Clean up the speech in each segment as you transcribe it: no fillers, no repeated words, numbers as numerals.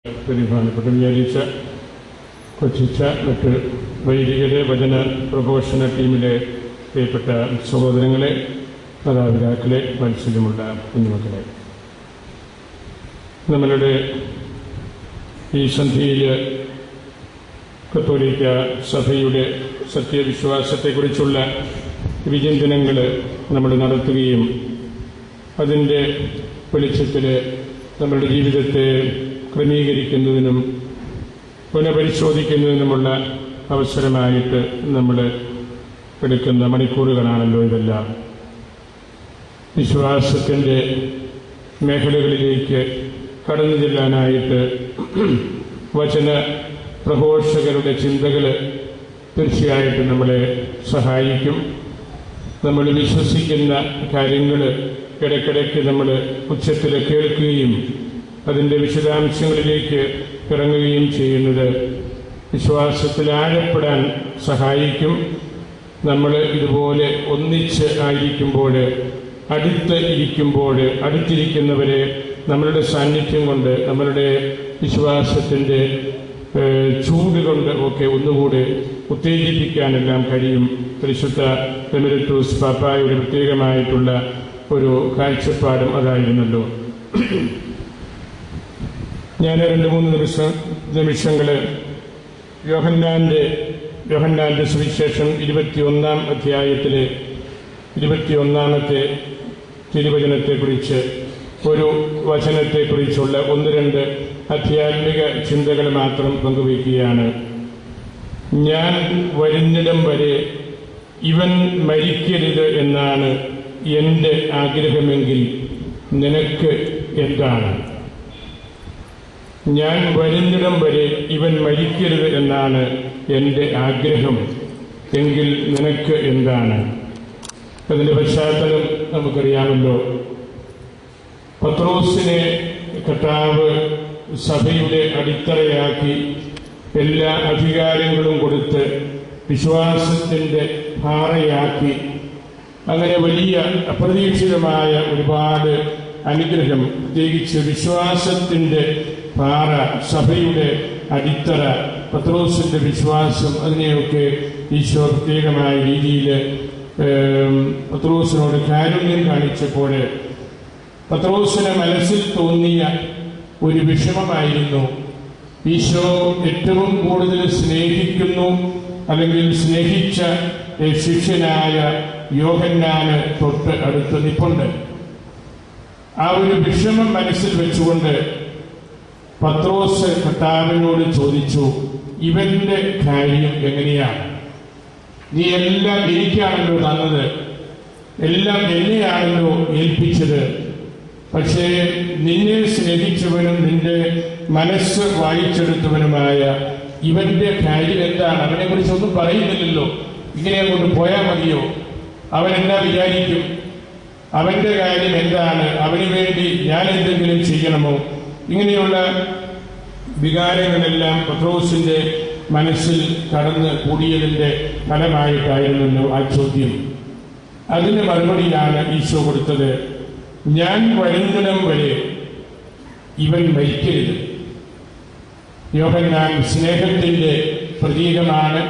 ബഹുമാനപ്പെട്ട വിചാരിച്ച കൊച്ചിച്ച മറ്റ് വൈദികരെ വചന പ്രഘോഷണ ടീമിലെ പ്രിയപ്പെട്ട സഹോദരങ്ങളെ, മാതാപിതാക്കളെ, വാത്സല്യമുള്ള കുഞ്ഞുമക്കളെ, നമ്മളുടെ ഈ സന്ധ്യയിൽ കത്തോലിക്ക സഭയുടെ സത്യവിശ്വാസത്തെക്കുറിച്ചുള്ള വിചിന്തനങ്ങൾ നമ്മൾ നടത്തുകയും അതിൻ്റെ വെളിച്ചത്തിൽ നമ്മുടെ ജീവിതത്തെ ക്രമീകരിക്കുന്നതിനും പുനഃപരിശോധിക്കുന്നതിനുമുള്ള അവസരമായിട്ട് നമ്മൾ എടുക്കുന്ന മണിക്കൂറുകളാണല്ലോ ഇതെല്ലാം. വിശ്വാസത്തിൻ്റെ മേഖലകളിലേക്ക് കടന്നു ചെല്ലാനായിട്ട് വചന പ്രഘോഷകരുടെ ചിന്തകൾ തീർച്ചയായിട്ടും നമ്മളെ സഹായിക്കും. നമ്മൾ വിശ്വസിക്കുന്ന കാര്യങ്ങൾ ഇടയ്ക്കിടയ്ക്ക് നമ്മൾ ഉച്ചത്തിൽ കേൾക്കുകയും അതിൻ്റെ വിശദാംശങ്ങളിലേക്ക് ഇറങ്ങുകയും ചെയ്യുന്നത് വിശ്വാസത്തിൽ ആഴപ്പെടാൻ സഹായിക്കും. നമ്മൾ ഇതുപോലെ ഒന്നിച്ച് ആയിരിക്കുമ്പോൾ, അടുത്തിരിക്കുന്നവരെ നമ്മളുടെ സാന്നിധ്യം കൊണ്ട്, നമ്മളുടെ വിശ്വാസത്തിൻ്റെ ചൂട് കൊണ്ട് ഒക്കെ ഒന്നുകൂടി ഉത്തേജിപ്പിക്കാനെല്ലാം കഴിയും. പരിശുദ്ധ എമിരറ്റൂസ് പാപ്പായുടെ പ്രത്യേകമായിട്ടുള്ള ഒരു കാഴ്ചപ്പാടും അതായിരുന്നല്ലോ. ഞാൻ 2-3 നിമിഷങ്ങൾ യോഹന്നാന്റെ സുവിശേഷം 21-ാം അധ്യായത്തിലെ 21-ാമത്തെ തിരുവചനത്തെക്കുറിച്ച്, ഒരു വചനത്തെക്കുറിച്ചുള്ള 1-2 ആധ്യാത്മിക ചിന്തകൾ മാത്രം പങ്കുവയ്ക്കുകയാണ്. ഞാൻ വരുന്നിടം വരെ ഇവൻ മരിക്കരുത് എന്നാണ് എൻ്റെ ആഗ്രഹമെങ്കിൽ നിനക്ക് എന്താണ്? ഞാൻ വരുന്നിടം വരെ ഇവൻ മരിക്കരുത് എന്നാണ് എൻ്റെ ആഗ്രഹം എങ്കിൽ നിനക്ക് എന്താണ്? അതിൻ്റെ പശ്ചാത്തലം നമുക്കറിയാമല്ലോ. പത്രോസിനെ കർത്താവ് സഭയുടെ അടിത്തറയാക്കി എല്ലാ അധികാരങ്ങളും കൊടുത്ത് വിശ്വാസത്തിൻ്റെ പാറയാക്കി, അങ്ങനെ വലിയ അപ്രതീക്ഷിതമായ ഒരുപാട് അനുഗ്രഹം, പ്രത്യേകിച്ച് വിശ്വാസത്തിൻ്റെ പാറ, സഭയുടെ അടിത്തറ, പത്രോസിൻ്റെ വിശ്വാസം, അതിനെയൊക്കെ ഈശോ പ്രത്യേകമായ രീതിയിൽ പത്രോസിനോട് കാരുണ്യം കാണിച്ചപ്പോൾ പത്രോസിന് മനസ്സിൽ തോന്നിയ ഒരു വിഷമമായിരുന്നു. ഈശോ ഏറ്റവും കൂടുതൽ സ്നേഹിക്കുന്നു, അല്ലെങ്കിൽ സ്നേഹിച്ച ശിഷ്യനായ യോഹന്നാന് തൊട്ട് അടുത്ത് നിൽപ്പുണ്ട്. ആ ഒരു വിഷമം മനസ്സിൽ വെച്ചുകൊണ്ട് പത്രോസ് കർത്താവിനോട് ചോദിച്ചു, ഇവന്റെ കാര്യം എങ്ങനെയാണ്? നീ എല്ലാം എനിക്കാണല്ലോ തന്നത്, എല്ലാം എന്നെയാണല്ലോ ഏൽപ്പിച്ചത്. പക്ഷേ നിന്നെ സ്നേഹിച്ചവനും നിന്റെ മനസ്സ് വായിച്ചെടുത്തവനുമായ ഇവന്റെ കാര്യം എന്താണ്? അവനെ കുറിച്ചൊന്നും പറയുന്നില്ലല്ലോ. ഇങ്ങനെ അങ്ങോട്ട് പോയാൽ മതിയോ? അവൻ എന്താ വിചാരിക്കും? അവന്റെ കാര്യം എന്താണ്? അവന് വേണ്ടി ഞാൻ എന്തെങ്കിലും ചെയ്യണമോ? ഇങ്ങനെയുള്ള വികാരങ്ങളെല്ലാം പത്രോസിന്റെ മനസ്സിൽ കടന്ന് കൂടിയതിന്റെ ഫലമായിട്ടായിരുന്നല്ലോ ആ ചോദ്യം. അതിന് മറുപടിയാണ് ഈശോ കൊടുത്തത്. ഞാൻ വരുന്നിടം വരെ ഇവൻ മരിക്കരുത്. യോഹന്നാൻ സ്നേഹത്തിന്റെ പ്രതീകമാണ്.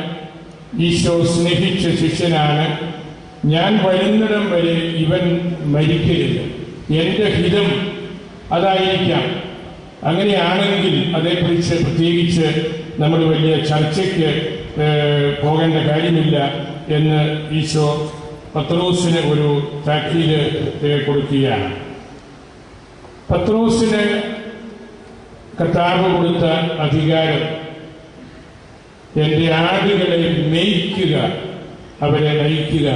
ഈശോ സ്നേഹിച്ച ശിഷ്യനാണ്. ഞാൻ വരുന്നിടം വരെ ഇവൻ മരിക്കരുത്, എൻ്റെ ഹിതം അതായിരിക്കാം. അങ്ങനെയാണെങ്കിൽ അതേക്കുറിച്ച് പ്രത്യേകിച്ച് നമ്മൾ വലിയ ചർച്ചയ്ക്ക് പോകേണ്ട കാര്യമില്ല എന്ന് ഈശോ പത്രോസിന് ഒരു താക്കീത് കൊടുക്കുകയാണ്. പത്രോസിന് കർത്താവ് കൊടുത്ത അധികാരം, എൻ്റെ ആടുകളെ മേയ്ക്കുക, അവരെ നയിക്കുക,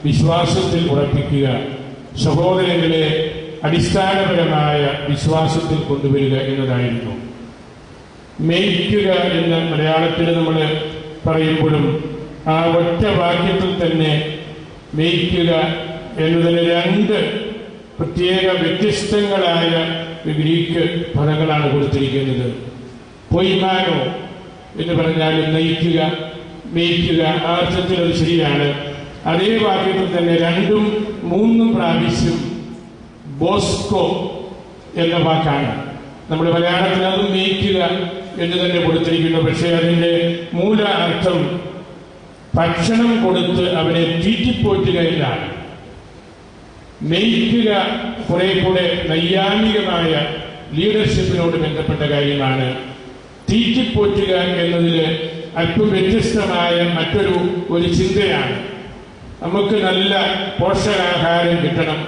വിശ്വാസത്തിൽ ഉറപ്പിക്കുക, സഹോദരങ്ങളെ അടിസ്ഥാനപരമായ വിശ്വാസത്തിൽ കൊണ്ടുവരിക എന്നതായിരുന്നു. മേയ്ക്കുക എന്ന് മലയാളത്തിൽ നമ്മൾ പറയുമ്പോഴും ആ ഒറ്റ വാക്യത്തിൽ തന്നെ മേയ്ക്കുക എന്നതിന് 2 പ്രത്യേക വ്യത്യസ്തങ്ങളായ ഗ്രീക്ക് പദങ്ങളാണ് കൊടുത്തിരിക്കുന്നത്. പൊയ്മാനോ എന്ന് പറഞ്ഞാൽ നയിക്കുക, മേയ്ക്കുക, ആ അർത്ഥത്തിൽ അത് ശരിയാണ്. അതേ വാക്യത്തിൽ തന്നെ 2-3 പ്രാവശ്യം ബോസ്കോ എന്ന വാക്കാണ്. നമ്മൾ മലയാളത്തിൽ അതും മേയ്ക്കുക എന്ന് തന്നെ കൊടുത്തിരിക്കുന്നു. പക്ഷേ അതിൻ്റെ മൂല അർത്ഥം ഭക്ഷണം കൊടുത്ത് അവനെ തീറ്റിപ്പോറ്റുക എന്നാണ്. മേയ്ക്കുക കുറെ കൂടെ നൈയാമികമായ ലീഡർഷിപ്പിനോട് ബന്ധപ്പെട്ട കാര്യമാണ്. തീറ്റിപ്പോറ്റുക എന്നതിൽ അല്പം വ്യത്യസ്തമായ ഒരു ചിന്തയാണ്. നമുക്ക് നല്ല പോഷകാഹാരം കിട്ടണം,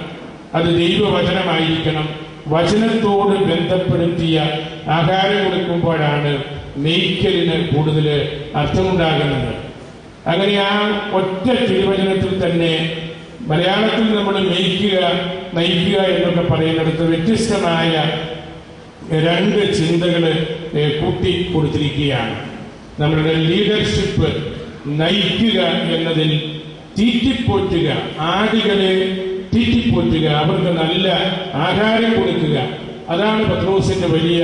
അത് ദൈവവചനമായിരിക്കണം. വചനത്തോട് ബന്ധപ്പെടുത്തിയ ആഹാരം കൊടുക്കുമ്പോഴാണ് മേയ്ക്കലിന് കൂടുതൽ അർത്ഥമുണ്ടാകുന്നത്. അങ്ങനെ ആ ഒറ്റ തിരുവചനത്തിൽ തന്നെ മലയാളത്തിൽ നമ്മൾ മേയ്ക്കുക, നയിക്കുക എന്നൊക്കെ പറയുന്നിടത്ത് വ്യത്യസ്തമായ രണ്ട് ചിന്തകൾ കൂട്ടി കൊടുത്തിരിക്കുകയാണ്. നമ്മളുടെ ലീഡർഷിപ്പ് നയിക്കുക എന്നതിൽ തീറ്റിപ്പോറ്റുക, ആടുകളെ തീറ്റിപ്പോറ്റുക, അവർക്ക് നല്ല ആഹാരം കൊടുക്കുക, അതാണ് പത്രോസിന്റെ വലിയ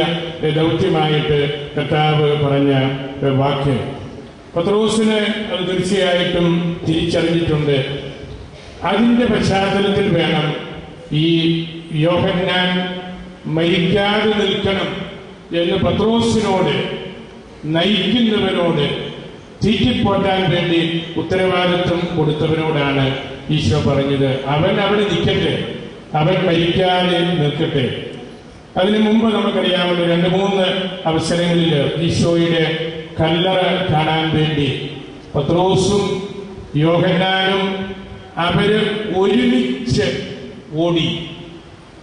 ദൗത്യമായിട്ട് കർത്താവ് പറഞ്ഞ വാക്യം. പത്രോസിന് അത് തീർച്ചയായിട്ടും തിരിച്ചറിഞ്ഞിട്ടുണ്ട്. അതിന്റെ പശ്ചാത്തലത്തിൽ വേണം ഈ യോഹന്നാൻ മരിക്കാതെ നിൽക്കണം എന്ന് പത്രോസിനോട്, നയിക്കുന്നവനോട്, തീറ്റിപ്പോറ്റാൻ വേണ്ടി ഉത്തരവാദിത്വം കൊടുത്തവനോടാണ് ഈശോ പറഞ്ഞത്, അവൻ അവിടെ നിൽക്കട്ടെ, അവൻ മരിക്കാതെ നിൽക്കട്ടെ. അതിനു മുമ്പ് നമുക്കറിയാവുന്ന 2-3 അവസരങ്ങളിൽ ഈശോയുടെ കല്ലറ കാണാൻ വേണ്ടി പത്രോസും യോഹന്നാനും അവര് ഒരുമിച്ച് ഓടി.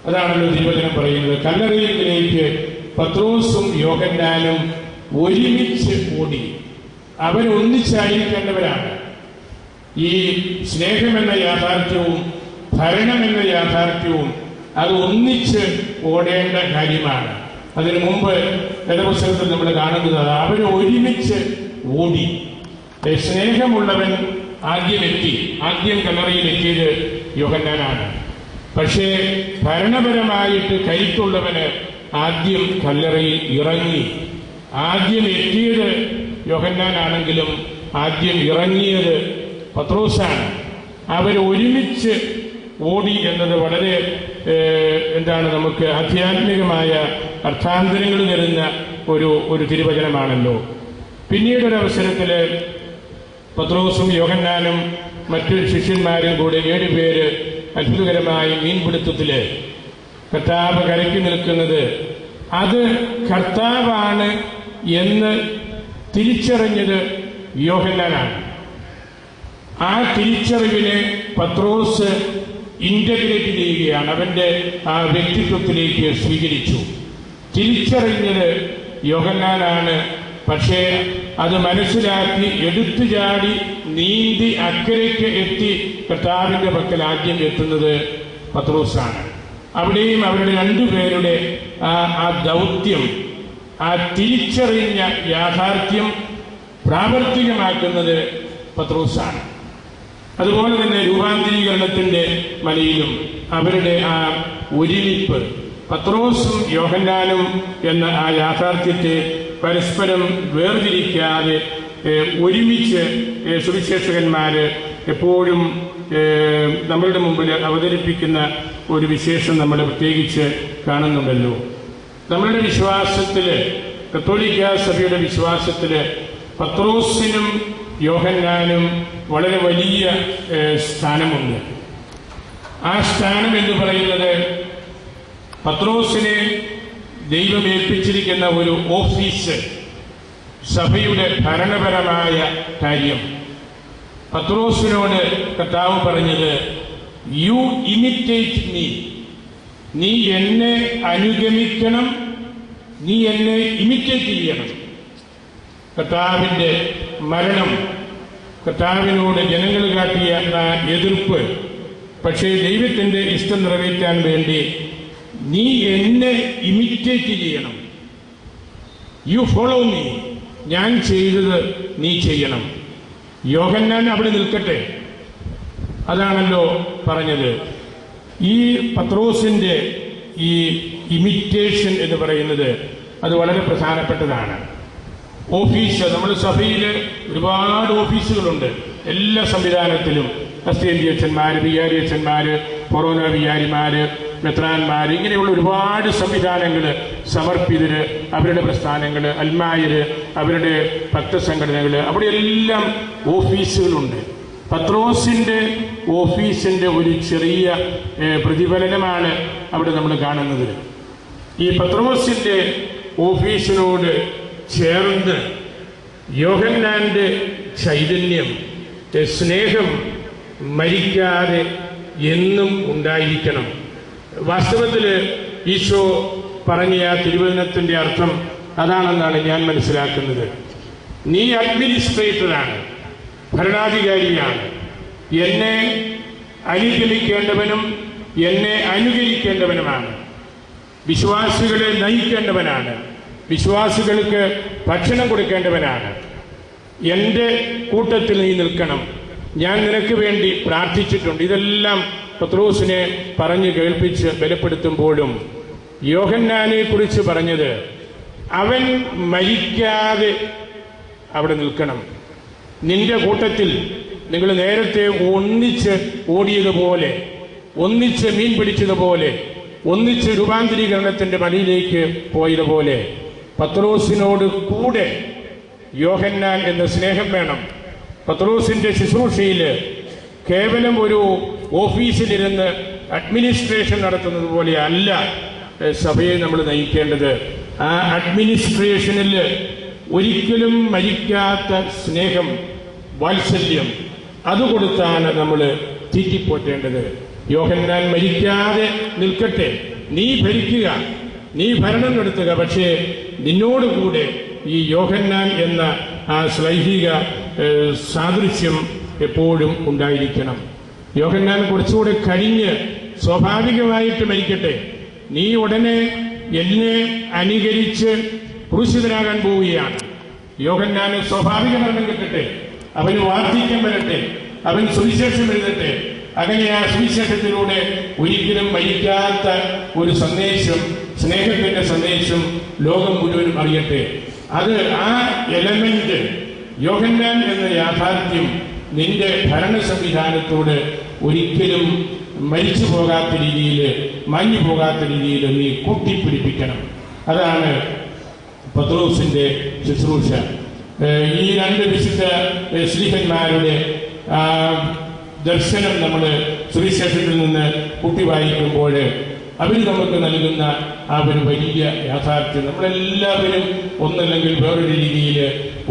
അതാണല്ലോ തിരുവചനം പറയുന്നത്. കല്ലറയിലേക്ക് പത്രോസും യോഹന്നാനും ഒരുമിച്ച് ഓടി. അവരൊന്നിച്ചായിരിക്കേണ്ടവരാണ്. ഈ സ്നേഹമെന്ന യാഥാർത്ഥ്യവും ഭരണമെന്ന യാഥാർത്ഥ്യവും അത് ഒന്നിച്ച് ഓടേണ്ട കാര്യമാണ്. അതിനു മുമ്പ് വേദപുസ്തകത്തിൽ നമ്മൾ കാണുന്നത് അവർ ഒരുമിച്ച് ഓടി. സ്നേഹമുള്ളവൻ ആദ്യം കല്ലറയിലെത്തിയത് യോഹന്നാനാണ്. പക്ഷേ ഭരണപരമായിട്ട് കരുത്തുള്ളവന് ആദ്യം കല്ലറയിൽ ഇറങ്ങി. ആദ്യം എത്തിയത് യോഹന്നാനാണെങ്കിലും ആദ്യം ഇറങ്ങിയത് പത്രോസാണ്. അവർ ഒരുമിച്ച് ഓടി എന്നത് വളരെ നമുക്ക് ആധ്യാത്മികമായ അർത്ഥാന്തരങ്ങൾ തരുന്ന ഒരു തിരുവചനമാണല്ലോ. പിന്നീടൊരവസരത്തിൽ പത്രോസും യോഹന്നാനും മറ്റു ശിഷ്യന്മാരും കൂടെ 7 പേര് അത്ഭുതകരമായ മീൻപിടുത്തത്തില് കർത്താവ് കരയ്ക്ക് നിൽക്കുന്നത്, അത് കർത്താവാണ് എന്ന് തിരിച്ചറിഞ്ഞത് യോഹന്നാനാണ്. ആ തിരിച്ചറിവിനെ പത്രോസ് ഇന്റഗ്രേറ്റ് ചെയ്യുകയാണ്, അവന്റെ ആ വ്യക്തിത്വത്തിലേക്ക് സ്വീകരിച്ചു. തിരിച്ചറിഞ്ഞത് യോഹന്നാനാണ്, പക്ഷേ അത് മനസ്സിലാക്കി എടുത്തു ചാടി നീന്തി അക്കരയ്ക്ക് എത്തി കർത്താവിന്റെ പക്കൽ ആദ്യം എത്തുന്നത് പത്രോസാണ്. അവിടെയും അവരുടെ 2 പേരുടെ ആ ദൗത്യം, ആ തിരിച്ചറിഞ്ഞ യാഥാർത്ഥ്യം പ്രാവർത്തികമാക്കുന്നത് പത്രോസാണ്. അതുപോലെ തന്നെ രൂപാന്തരീകരണത്തിന്റെ മലയിലും അവരുടെ ആ ഒരുമിപ്പ്, പത്രോസും യോഹന്നാനും എന്ന ആ യാഥാർത്ഥ്യത്തെ പരസ്പരം വേർതിരിക്കാതെ ഒരുമിച്ച് സുവിശേഷകന്മാര് എപ്പോഴും നമ്മളുടെ മുമ്പിൽ അവതരിപ്പിക്കുന്ന ഒരു വിശേഷം നമ്മൾ പ്രത്യേകിച്ച് കാണുന്നുണ്ടല്ലോ. നമ്മളുടെ വിശ്വാസത്തില്, കത്തോലിക്കാ സഭയുടെ വിശ്വാസത്തില് പത്രോസിനും യോഹന്നാനും വളരെ വലിയ സ്ഥാനമുണ്ട്. ആ സ്ഥാനം എന്ന് പറയുന്നത് പത്രോസിനെ ദൈവം ഏൽപ്പിച്ചിരിക്കുന്ന ഒരു ഓഫീസ്, സഭയുടെ ഭരണപരമായ കാര്യം. പത്രോസിനോട് കർത്താവ് പറഞ്ഞത്, യു ഇമിറ്റേറ്റ് മീ, നീ എന്നെ അനുഗമിക്കണം, നീ എന്നെ ഇമിറ്റേറ്റ് ചെയ്യണം. കർത്താവിന്റെ മരണം, കർത്താവിനോട് ജനങ്ങൾ കാട്ടിയ എതിർപ്പ്, പക്ഷേ ദൈവത്തിന്റെ ഇഷ്ടം നിറവേറ്റാൻ വേണ്ടി നീ എന്നെ ഇമിറ്റേറ്റ് ചെയ്യണം. യു ഫോളോ മീ, ഞാൻ ചെയ്തത് നീ ചെയ്യണം. യോഹന്നാൻ അവിടെ നിൽക്കട്ടെ, അതാണല്ലോ പറഞ്ഞത്. ഈ പത്രോസിന്റെ ഈ ഇമിറ്റേഷൻ എന്ന് പറയുന്നത് അത് വളരെ പ്രധാനപ്പെട്ടതാണ്. ഓഫീസ്, നമ്മുടെ സഭയിൽ ഒരുപാട് ഓഫീസുകളുണ്ട്. എല്ലാ സംവിധാനത്തിലും അസിസ്റ്റന്റ് അച്ഛന്മാര്, വികാരി അച്ഛന്മാര്, കൊറോന വികാരിമാര്, മെത്രാന്മാർ, ഇങ്ങനെയുള്ള ഒരുപാട് സംവിധാനങ്ങൾ, സമർപ്പിതര്, അവരുടെ പ്രസ്ഥാനങ്ങൾ, അൽമായര്, അവരുടെ ഭക്തസംഘടനകൾ, അവിടെയെല്ലാം ഓഫീസുകളുണ്ട്. പത്രോസിൻ്റെ ഓഫീസിൻ്റെ ഒരു ചെറിയ പ്രതിഫലനമാണ് അവിടെ നമ്മൾ കാണുന്നത്. ഈ പത്രോസിൻ്റെ ഓഫീസിനോട് ചേർന്ന് യോഹന്നാൻ്റെ ചൈതന്യം, സ്നേഹം മരിക്കാതെ എന്നും ഉണ്ടായിരിക്കണം. വാസ്തവത്തിൽ ഈശോ പറഞ്ഞ ആ തിരുവചനത്തിൻ്റെ അർത്ഥം അതാണെന്നാണ് ഞാൻ മനസ്സിലാക്കുന്നത്. നീ അഡ്മിനിസ്ട്രേറ്ററാണ്, ഭരണാധികാരിയാണ്. എന്നെ അനുഗമിക്കേണ്ടവനും എന്നെ അനുകരിക്കേണ്ടവനുമാണ്. വിശ്വാസികളെ നയിക്കേണ്ടവനാണ്, വിശ്വാസികൾക്ക് ഭക്ഷണം കൊടുക്കേണ്ടവനാണ്. എൻ്റെ കൂട്ടത്തിൽ നീ നിൽക്കണം, ഞാൻ നിനക്ക് വേണ്ടി പ്രാർത്ഥിച്ചിട്ടുണ്ട്. ഇതെല്ലാം പത്രോസിനെ പറഞ്ഞ് കേൾപ്പിച്ച് ബലപ്പെടുത്തുമ്പോഴും യോഹന്നാനെ കുറിച്ച് പറഞ്ഞത് അവൻ മരിക്കാതെ അവിടെ നിൽക്കണം. നിന്റെ കൂട്ടത്തിൽ നിങ്ങൾ നേരത്തെ ഒന്നിച്ച് ഓടിയതുപോലെ, ഒന്നിച്ച് മീൻ പിടിച്ചതുപോലെ, ഒന്നിച്ച് രൂപാന്തരീകരണത്തിന്റെ മടിയിലേക്ക് പോയതുപോലെ പത്രോസിനോട് കൂടെ യോഹന്നാൻ എന്ന സ്നേഹം വേണം. പത്രോസിന്റെ ശുശ്രൂഷയിൽ കേവലം ഒരു ഓഫീസിലിരുന്ന് അഡ്മിനിസ്ട്രേഷൻ നടത്തുന്നത് പോലെ അല്ല സഭയെ നമ്മൾ നയിക്കേണ്ടത്. ആ അഡ്മിനിസ്ട്രേഷനിൽ ഒരിക്കലും മരിക്കാത്ത സ്നേഹം, വാത്സല്യം, അത് കൊടുത്താണ് നമ്മൾ തീറ്റിപ്പോറ്റേണ്ടത്. യോഹന്നാൻ മരിക്കാതെ നിൽക്കട്ടെ, നീ ഭരിക്കുക, നീ ഭരണം നടത്തുക, പക്ഷേ നിന്നോടുകൂടെ ഈ യോഹന്നാൻ എന്ന ആ ശ്ലൈഹിക സാദൃശ്യം എപ്പോഴും ഉണ്ടായിരിക്കണം. യോഹന്നാൻ കുറച്ചുകൂടെ കഴിഞ്ഞ് സ്വാഭാവികമായിട്ട് മരിക്കട്ടെ. നീ ഉടനെ എന്നെ അനുകരിച്ച് ക്രൂശിതനാകാൻ പോവുകയാണ്. യോഹന്നാന് സ്വാഭാവിക മരണം കിട്ടട്ടെ, അവന് വാർദ്ധക്യം വരട്ടെ, അവൻ സുവിശേഷം എഴുതട്ടെ. അങ്ങനെ ആ സുവിശേഷത്തിലൂടെ ഒരിക്കലും മരിക്കാത്ത ഒരു സന്ദേശം, സ്നേഹത്തിന്റെ സന്ദേശം ലോകം മുഴുവനും അറിയട്ടെ. അത് ആ എലമെന്റ്, യോഹന്നാൻ എന്ന യാഥാർത്ഥ്യം നിന്റെ ഭരണ സംവിധാനത്തോട് ഒരിക്കലും മരിച്ചു പോകാത്ത രീതിയിൽ, മഞ്ഞു പോകാത്ത രീതിയിൽ നീ കൂട്ടിപ്പിടിപ്പിക്കണം. അതാണ് പത്രോസിന്റെ ശുശ്രൂഷ. ഈ രണ്ട് വിശുദ്ധ ശ്ലീഹന്മാരുടെ ദർശനം നമ്മൾ സുവിശേഷത്തിൽ നിന്ന് കൂട്ടി വായിക്കുമ്പോൾ അവർ നമുക്ക് നൽകുന്ന ആ ഒരു വലിയ യാഥാർത്ഥ്യം, നമ്മളെല്ലാവരും ഒന്നല്ലെങ്കിൽ വേറൊരു രീതിയിൽ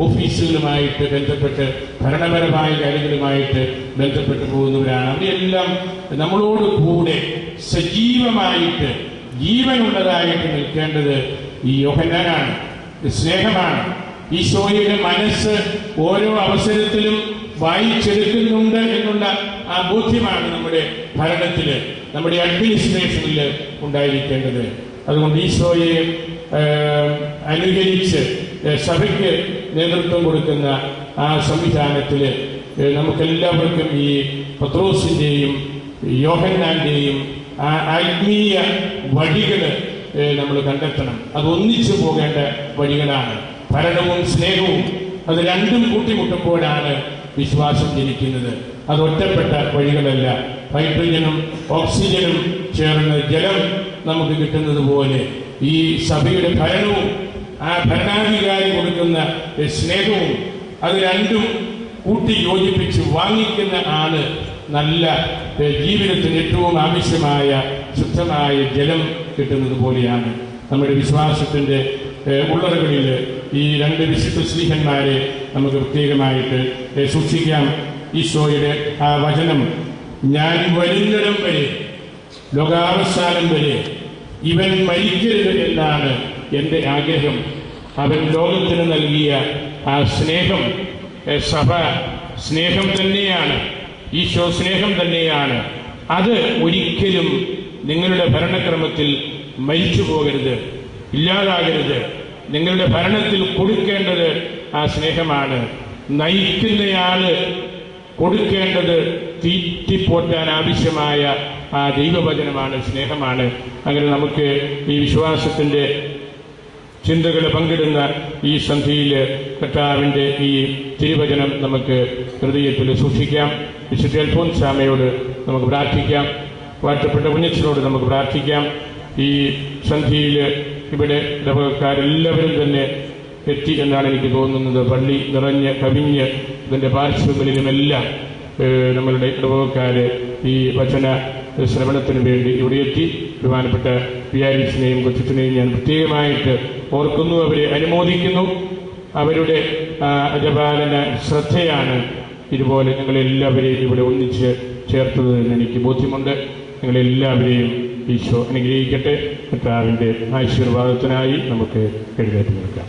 ഓഫീസുകളുമായിട്ട് ബന്ധപ്പെട്ട് ഭരണപരമായ കാര്യങ്ങളുമായിട്ട് ബന്ധപ്പെട്ട് പോകുന്നവരാണ്. അവരെല്ലാം നമ്മളോട് കൂടെ സജീവമായിട്ട്, ജീവനുള്ളതായിട്ട് നിൽക്കേണ്ടത് ഈ യോഹന്നാനാണ്, സ്നേഹമാണ്. ഈശോയുടെ മനസ്സ് ഓരോ അവസരത്തിലും വായിച്ചെടുക്കുന്നുണ്ട് എന്നുള്ള ആ ബോധ്യമാണ് നമ്മുടെ ഭരണത്തിൽ, നമ്മുടെ അഡ്മിനിസ്ട്രേഷനിൽ ഉണ്ടായിരിക്കേണ്ടത്. അതുകൊണ്ട് ഈശോയെ അനുകരിച്ച് സഭയ്ക്ക് നേതൃത്വം കൊടുക്കുന്ന ആ സംവിധാനത്തിൽ നമുക്കെല്ലാവർക്കും ഈ പത്രോസിന്റെയും യോഹന്നാന്റെയും ആ ആത്മീയ വഴികൾ നമ്മൾ കണ്ടെത്തണം. അത് ഒന്നിച്ചു പോകേണ്ട വഴികളാണ്. ഭരണവും സ്നേഹവും അത് രണ്ടും കൂട്ടിമുട്ടുമ്പോഴാണ് വിശ്വാസം ജനിക്കുന്നത്. അത് ഒറ്റപ്പെട്ട വഴികളല്ല. ഹൈഡ്രജനും ഓക്സിജനും ചേർന്ന് ജലം നമുക്ക് കിട്ടുന്നത് പോലെ ഈ സഭയുടെ ഭരണവും ആ ഭരണാധികാരി കൊടുക്കുന്ന സ്നേഹവും അത് രണ്ടും കൂട്ടി യോജിപ്പിച്ച് വാങ്ങിക്കുന്ന ആണ് നല്ല ജീവിതത്തിന് ഏറ്റവും ആവശ്യമായ ശുദ്ധമായ ജലം കിട്ടുന്നത് പോലെയാണ്. നമ്മുടെ വിശ്വാസത്തിന്റെ ഉള്ളറകളിൽ ഈ രണ്ട് വിശുദ്ധ ശ്ലീഹന്മാരെ നമുക്ക് പ്രത്യേകമായിട്ട് സൂക്ഷിക്കാം. ഈശോയുടെ ആ വചനം, ഞാൻ വരുന്നിടം വരെ, ലോകാവസാനം വരെ ഇവൻ മരിക്കരുത് എന്നാണ് എൻ്റെ ആഗ്രഹം. അവൻ ലോകത്തിന് നൽകിയ ആ സ്നേഹം, സഭ സ്നേഹം തന്നെയാണ്, ഈശോ സ്നേഹം തന്നെയാണ്. അത് ഒരിക്കലും നിങ്ങളുടെ ഭരണക്രമത്തിൽ മരിച്ചു പോകരുത്, ഇല്ലാതാകരുത്. നിങ്ങളുടെ ഭരണത്തിൽ കൊടുക്കേണ്ടത് ആ സ്നേഹമാണ്. നയിക്കുന്നയാള് കൊടുക്കേണ്ടത് തീറ്റിപ്പോറ്റാൻ ആവശ്യമായ ആ ദൈവവചനമാണ്, സ്നേഹമാണ്. അങ്ങനെ നമുക്ക് ഈ വിശ്വാസത്തിന്റെ ചിന്തകൾ പങ്കിടുന്ന ഈ സന്ധിയിൽ കർത്താവിന്റെ ഈ തിരുവചനം നമുക്ക് ഹൃദയത്തിൽ സൂക്ഷിക്കാം. വിശുദ്ധ അൽഫോൻസാമ്മയോട് നമുക്ക് പ്രാർത്ഥിക്കാം. വാഴ്ത്തപ്പെട്ട കുഞ്ഞച്ചനോട് നമുക്ക് പ്രാർത്ഥിക്കാം. ഈ സന്ധ്യയിൽ ഇവിടെ ഇടവകക്കാരെല്ലാവരും തന്നെ എത്തി എന്നാണ് എനിക്ക് തോന്നുന്നത്. പള്ളി നിറഞ്ഞ് കവിഞ്ഞ് ഇതിൻ്റെ പാർശ്വങ്ങളിലുമെല്ലാം നമ്മളുടെ ഇടവകക്കാർ ഈ വചന ശ്രവണത്തിന് വേണ്ടി ഇവിടെ എത്തി. ബഹുമാനപ്പെട്ട പിയാരിസിനെയും കൊച്ചനെയും ഞാൻ പ്രത്യേകമായിട്ട് ഓർക്കുന്നു, അവരെ അനുമോദിക്കുന്നു. അവരുടെ അജപാലന ശ്രദ്ധയാണ് ഇതുപോലെ ഞങ്ങളെല്ലാവരെയും ഇവിടെ ഒന്നിച്ച് ചേർത്തത് എന്ന് എനിക്ക് ബോധ്യമുണ്ട്. നിങ്ങളെല്ലാവരെയും ഈശോ അനുഗ്രഹിക്കട്ടെ. കർത്താവിൻ്റെ ആശീർവാദത്തിനായി നമുക്ക് എഴുന്നേറ്റ് നിൽക്കാം.